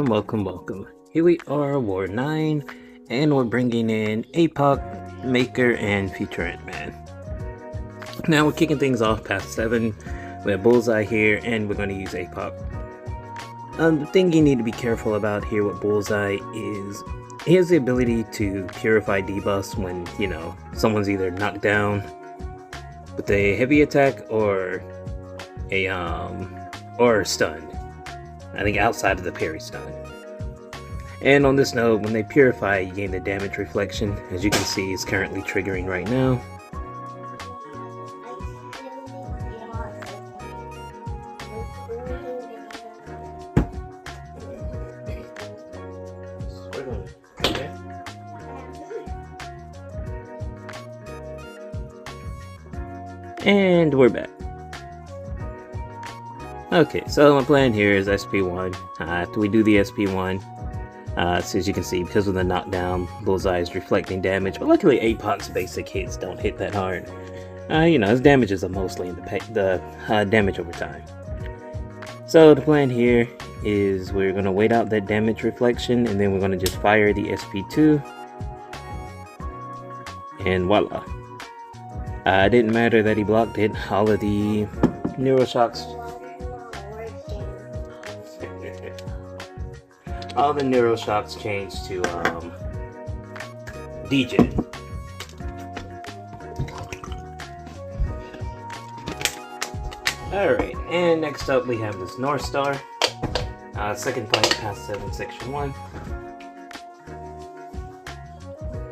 Welcome. Here we are, War 9, and we're bringing in APOC, Maker, and Future Ant-Man. Now we're kicking things off past 7. We have Bullseye here, and we're going to use APOC. The thing you need to be careful about here with Bullseye is he has the ability to purify debuffs when, someone's either knocked down with a heavy attack or stunned. I think outside of the parry stun. And on this note, when they purify, you gain the damage reflection. As you can see, it's currently triggering right now. And we're back. Okay, so my plan here is SP1. After we do the SP1, so as you can see, because of the knockdown, Bullseye is reflecting damage, but luckily APOC's basic hits don't hit that hard. His damages are mostly in the damage over time. So the plan here is we're going to wait out that damage reflection, and then we're going to just fire the SP2. And voila. It didn't matter that he blocked it, all of the neuroshocks. All the neuroshocks changed to DJ. Alright, and next up we have this North Star. Second fight past 7, section 1.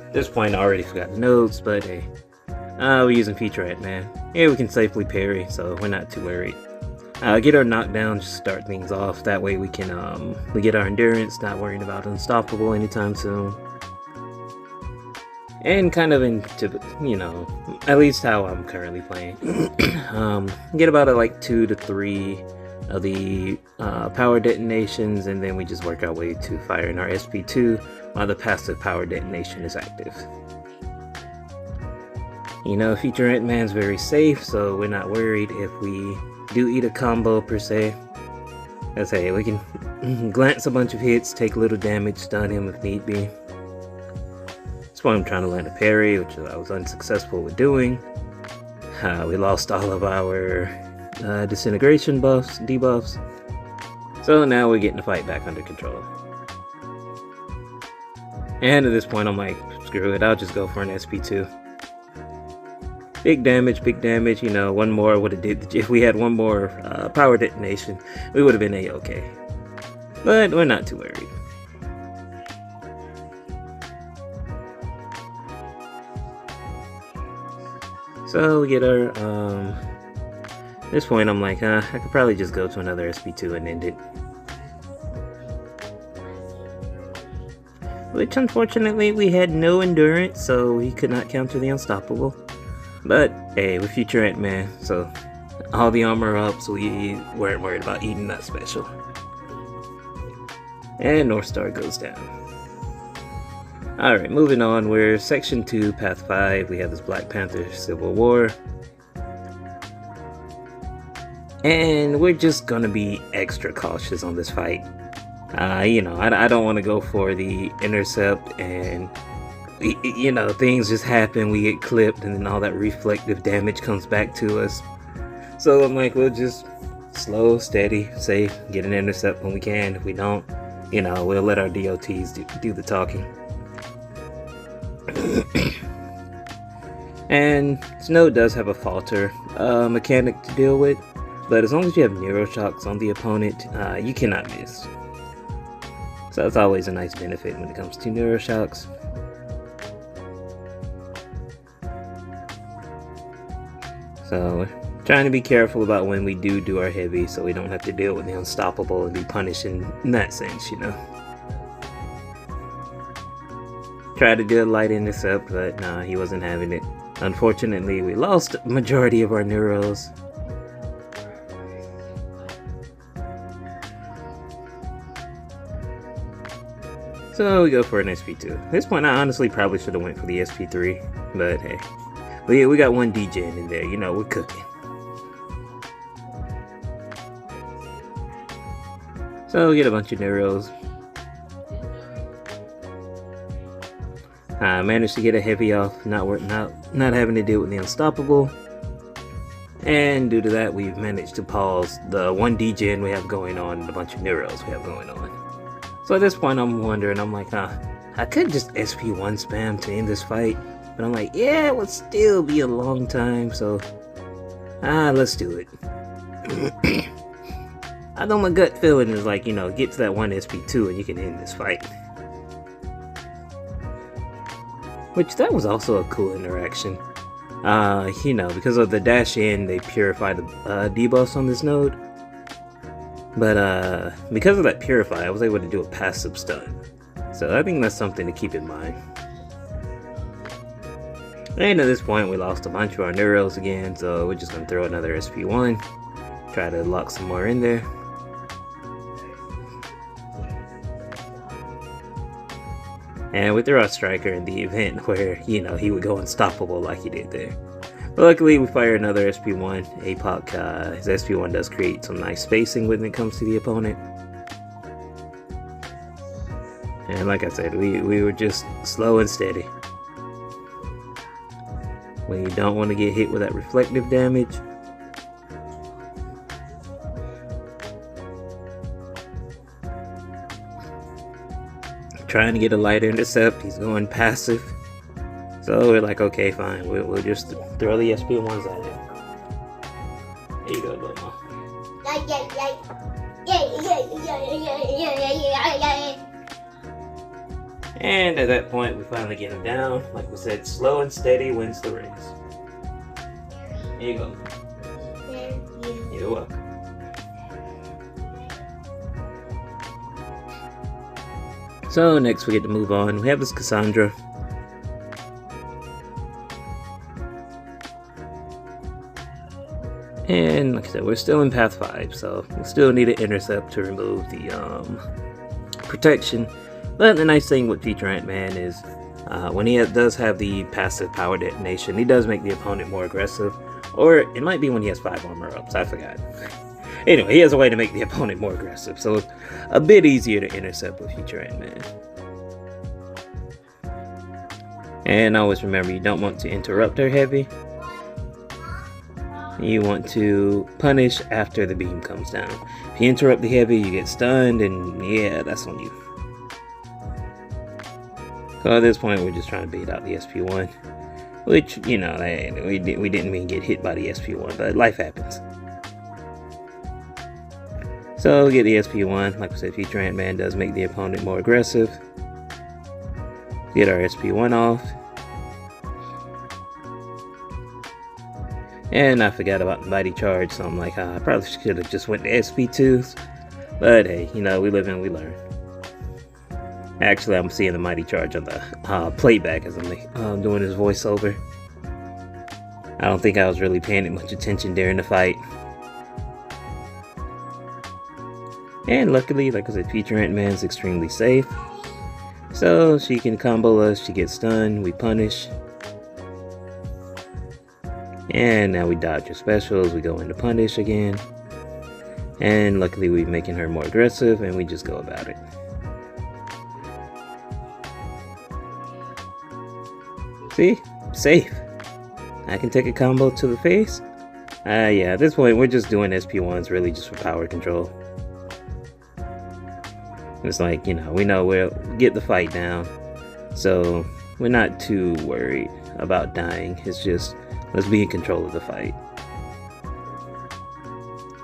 At this point I already forgot the notes, but hey. We're using Future Ant-Man. Here we can safely parry, so we're not too worried. Get our knockdown, just start things off. That way we can we get our endurance, not worrying about unstoppable anytime soon. And kind of into, at least how I'm currently playing. Get about like 2 to 3 of the power detonations, and then we just work our way to firing our SP2 while the passive power detonation is active. Future Ant-Man's very safe, so we're not worried if we do eat a combo per se. Let's say we can glance a bunch of hits, take a little damage, stun him if need be. That's why I'm trying to land a parry, which I was unsuccessful with doing. We lost all of our disintegration debuffs. So now we're getting the fight back under control. And at this point I'm like, screw it, I'll just go for an SP2. Big damage, one more would have did, if we had one more power detonation, we would have been A-okay. But we're not too worried. So we get our, at this point I'm like, I could probably just go to another SP2 and end it. Which unfortunately we had no endurance, so we could not counter the unstoppable. But hey, we're Future Ant-Man, so all the armor up, so we weren't worried about eating that special. And North Star goes down. Alright, moving on, we're section 2, path 5, we have this Black Panther Civil War. And we're just gonna be extra cautious on this fight. I don't want to go for the intercept and things just happen, we get clipped, and then all that reflective damage comes back to us. So I'm like, we'll just slow, steady, safe, get an intercept when we can. If we don't, we'll let our DOTs do the talking. And Snow does have a falter mechanic to deal with, but as long as you have neuroshocks on the opponent, you cannot miss. So that's always a nice benefit when it comes to neuroshocks. So, trying to be careful about when we do our heavy, so we don't have to deal with the unstoppable and be punished in that sense, Tried to do a light intercept, but nah, he wasn't having it. Unfortunately, we lost a majority of our neuros. So we go for an SP2. At this point, I honestly probably should have went for the SP3, but hey. We got one DJ in there, we're cooking. So we get a bunch of neuros. I managed to get a heavy off, not having to deal with the unstoppable. And due to that, we've managed to pause the one degen we have going on and a bunch of Neuros we have going on. So at this point, I'm wondering, I'm like, I could just SP1 spam to end this fight. But I'm like, yeah, it would still be a long time, so let's do it. I know my gut feeling is like, get to that one SP2 and you can end this fight. Which, that was also a cool interaction. Because of the dash in, they purify the debuffs on this node. But because of that purify, I was able to do a passive stun. So I think that's something to keep in mind. And at this point, we lost a bunch of our Neuros again, so we're just going to throw another SP1. Try to lock some more in there. And we threw our Striker in the event where, he would go unstoppable like he did there. But luckily, we fire another SP1. APOC, his SP1 does create some nice spacing when it comes to the opponent. And like I said, we were just slow and steady. When you don't want to get hit with that reflective damage. Trying to get a lighter intercept, he's going passive. So we're like, okay, fine, we'll just throw the SP1s at him. There you go, Doma. And at that point, we finally get him down. Like we said, slow and steady wins the race. Here you go. You're welcome. So next we get to move on. We have this Cassandra. And like I said, we're still in path 5, so we still need an intercept to remove the protection. But the nice thing with Future Ant-Man is when he does have the passive power detonation, he does make the opponent more aggressive. Or it might be when he has 5 armor ups, I forgot. Anyway, he has a way to make the opponent more aggressive, so it's a bit easier to intercept with Future Ant-Man. And always remember, you don't want to interrupt her heavy. You want to punish after the beam comes down. If you interrupt the heavy, you get stunned, and yeah, that's on you. So at this point, we're just trying to bait out the SP1. Which, we didn't mean get hit by the SP1, but life happens. So we get the SP1. Like I said, Future Ant-Man does make the opponent more aggressive. Get our SP1 off. And I forgot about the Mighty Charge, so I'm like, I probably should have just went to SP2s. But hey, we live and we learn. Actually, I'm seeing the Mighty Charge on the playback as I'm doing his voiceover. I don't think I was really paying it much attention during the fight. And luckily, like I said, Future Ant-Man's extremely safe. So she can combo us, she gets stunned, we punish. And now we dodge her specials, we go into punish again. And luckily we're making her more aggressive and we just go about it. See? Safe. I can take a combo to the face. Yeah, at this point we're just doing SP1s really just for power control. It's like, we know we'll get the fight down. So we're not too worried about dying. It's just, let's be in control of the fight.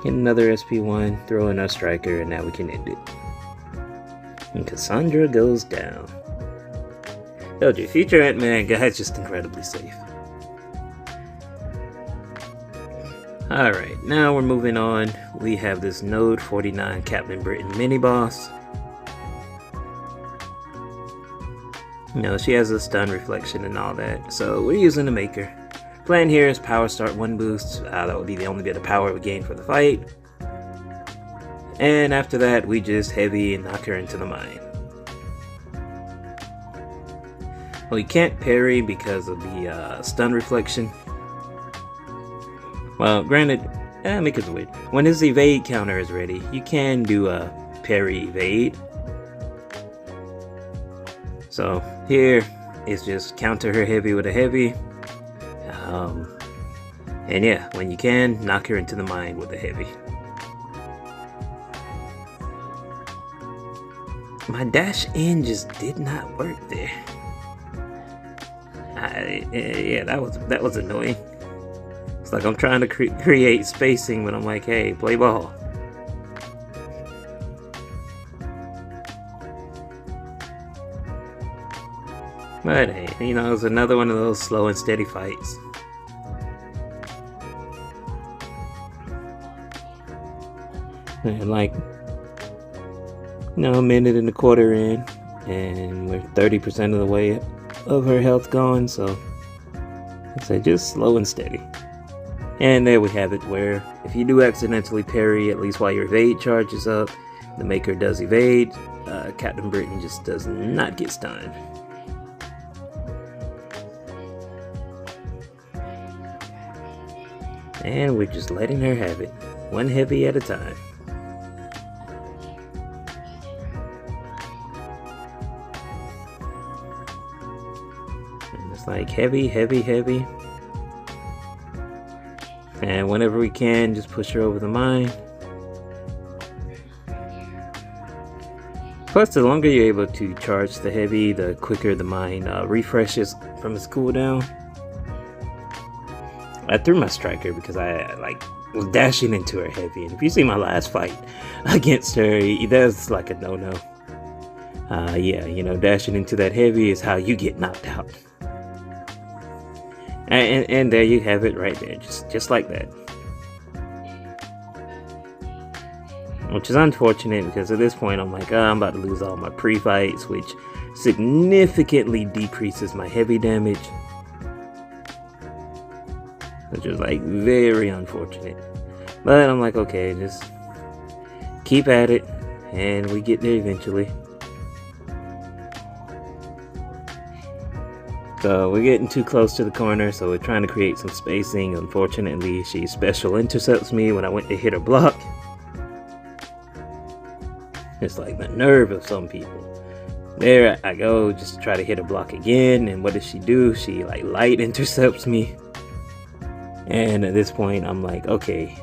Get another SP1, throw in our Striker, and now we can end it. And Cassandra goes down. Told you, Future Ant-Man guy's just incredibly safe. Alright, now we're moving on. We have this Node 49 Captain Britain mini-boss. She has a stun reflection and all that, so we're using the Maker. Plan here is power start 1 boost. That would be the only bit of power we gain for the fight. And after that, we just heavy and knock her into the mine. Well, you can't parry because of the stun reflection. Well, granted, make it weird. When his evade counter is ready, you can do a parry evade. So here, is just counter her heavy with a heavy. And yeah, when you can, knock her into the mind with a heavy. My dash in just did not work there. Yeah, that was annoying. It's like I'm trying to create spacing, but I'm like, hey, play ball. But hey, you know, it's another one of those slow and steady fights. And like, you know, a minute and a quarter in, and we're 30% of the way of her health gone, so I'd say just slow and steady. And there we have it, where if you do accidentally parry, at least while your evade charges up, the maker does evade, Captain Britain just does not get stunned. And we're just letting her have it, one heavy at a time. And it's like heavy, heavy, heavy. And whenever we can, just push her over the mine. Plus, the longer you're able to charge the heavy, the quicker the mine refreshes from its cooldown. I threw my striker because I was dashing into her heavy, and if you see my last fight against her, that's like a no-no. Yeah, you know, dashing into that heavy is how you get knocked out. And there you have it right there, just like that. Which is unfortunate because at this point I'm like, oh, I'm about to lose all my pre-fights, which significantly decreases my heavy damage. Which is like very unfortunate. But I'm like, okay, just keep at it and we get there eventually. So we're getting too close to the corner, so we're trying to create some spacing. Unfortunately, she special intercepts me when I went to hit her block. It's like the nerve of some people. There I go, just to try to hit her block again, and what does she do? She like light intercepts me. And at this point, I'm like, okay,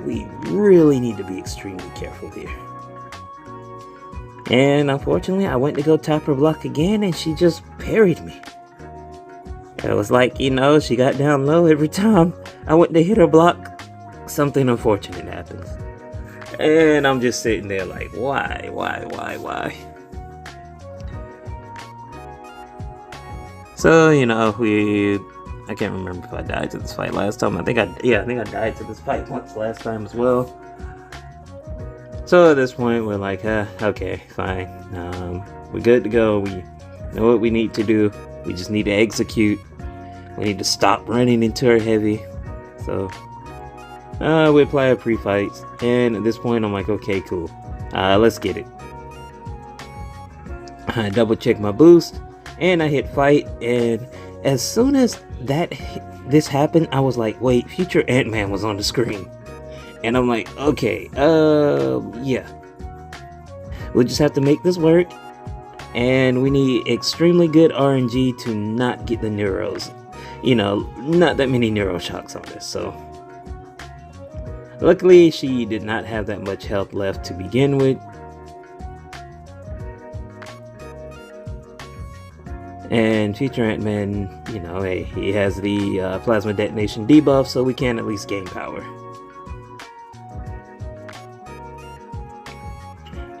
we really need to be extremely careful here. And unfortunately, I went to go tap her block again, and she just parried me. It was like, you know, she got down low every time I went to hit her block. Something unfortunate happens. And I'm just sitting there like, why? So, you know, I can't remember if I died to this fight last time. I think I died to this fight once last time as well. So at this point, we're like, okay, fine. We're good to go. We know what we need to do. We just need to execute. We need to stop running into her heavy. So we apply our pre-fights, and at this point, I'm like, okay, cool. Let's get it. I double check my boost, and I hit fight, and as soon as this happened, I was like, wait, future Ant-Man was on the screen. And I'm like, okay, yeah. We'll just have to make this work. And we need extremely good RNG to not get the neuros. You know, not that many neuro shocks on this, so. Luckily, she did not have that much health left to begin with. And future Ant-Man, you know, hey, he has the plasma detonation debuff, so we can at least gain power.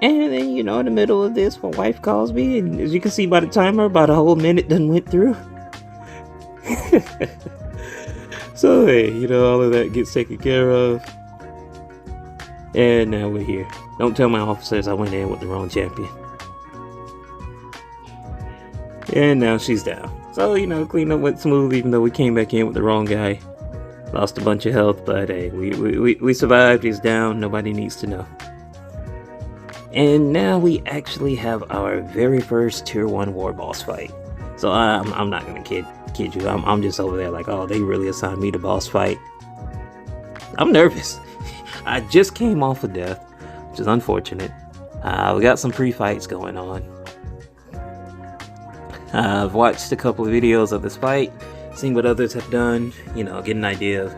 And then, you know, in the middle of this, my wife calls me, and as you can see by the timer, about a whole minute done went through. So, hey, you know, all of that gets taken care of. And now we're here. Don't tell my officers I went in with the wrong champion. And now she's down. So, you know, cleanup went smooth, even though we came back in with the wrong guy. Lost a bunch of health, but hey, we survived. He's down. Nobody needs to know. And now we actually have our very first tier 1 war boss fight. So I'm not gonna kid you. I'm just over there like, oh, they really assigned me the boss fight. I'm nervous. I just came off of death, which is unfortunate. We got some pre-fights going on. I've watched a couple of videos of this fight, seen what others have done, you know, get an idea of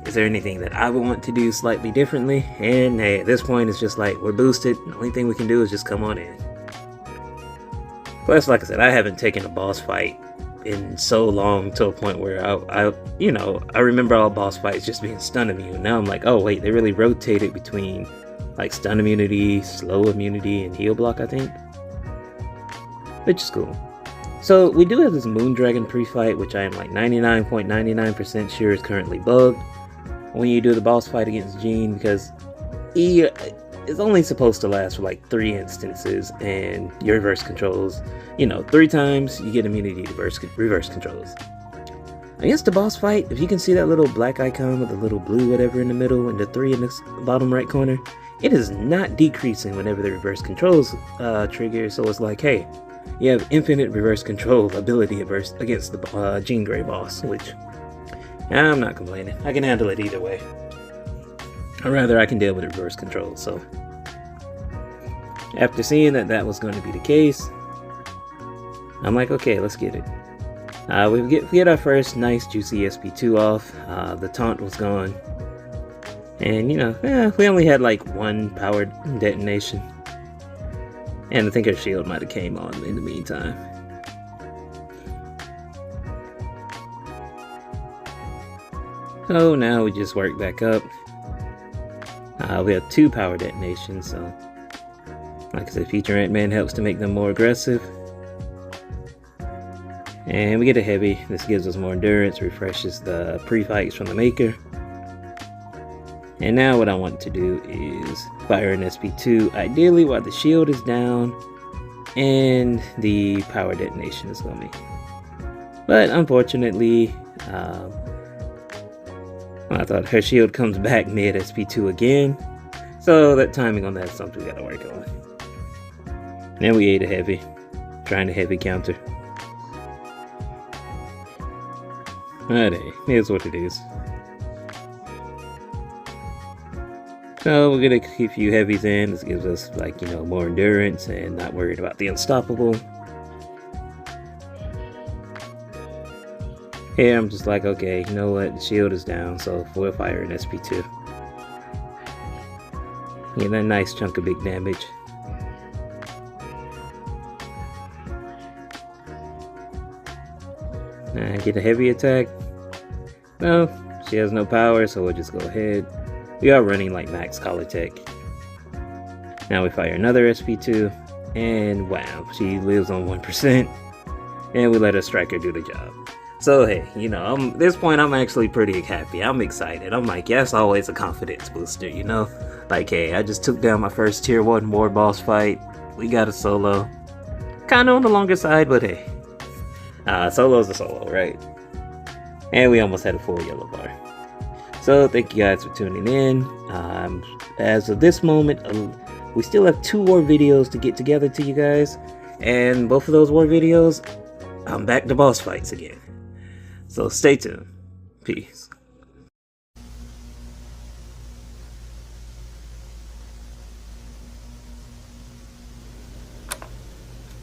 is there anything that I would want to do slightly differently. And hey, at this point it's just like we're boosted, the only thing we can do is just come on in. Plus, like I said, I haven't taken a boss fight in so long to a point where I remember all boss fights just being stun immune. Now I'm like, oh wait, they really rotated between like stun immunity, slow immunity, and heal block, I think, which is cool. So we do have this Moon Dragon pre-fight, which I am like 99.99% sure is currently bugged when you do the boss fight against Jean, because he is only supposed to last for like 3 instances, and your reverse controls, you know, 3 times you get immunity to reverse controls. Against the boss fight, if you can see that little black icon with the little blue whatever in the middle and the 3 in the bottom right corner, it is not decreasing whenever the reverse controls trigger. So it's like, hey, you have infinite reverse control ability against the Jean Grey boss, which I'm not complaining. I can handle it either way. Or rather, I can deal with reverse control. So after seeing that that was going to be the case, I'm like, okay, let's get it. We get our first nice juicy SP2 off. The taunt was gone. And you know, we only had like 1 powered detonation. And I think her shield might have came on in the meantime. So now we just work back up. We have 2 power detonations, so like I said, Future Ant-Man helps to make them more aggressive. And we get a heavy. This gives us more endurance, refreshes the pre-fights from the maker. And now what I want to do is fire an SP2, ideally while the shield is down and the power detonation is coming. But unfortunately, I thought her shield comes back mid SP2 again, so that timing on that is something we gotta work on. Then we ate a heavy, trying to heavy counter. But hey, here's what it is. So we're gonna keep a few heavies in. This gives us, like, you know, more endurance and not worried about the unstoppable. Here I'm just like, okay, you know what, the shield is down, so we'll fire an SP2. Get that nice chunk of big damage. Get a heavy attack. No, she has no power, so we'll just go ahead. We are running like max collar tech. Now we fire another SP2, and wow, she lives on 1%. And we let a striker do the job. So hey, you know, at this point I'm actually pretty happy. I'm excited. I'm like, yeah, it's always a confidence booster, you know? Like, hey, I just took down my first tier 1 war boss fight. We got a solo. Kinda on the longer side, but hey. Solo's a solo, right? And we almost had a full yellow bar. So thank you guys for tuning in. As of this moment, we still have 2 war videos to get together to you guys. And both of those war videos, I'm back to boss fights again. So stay tuned. Peace.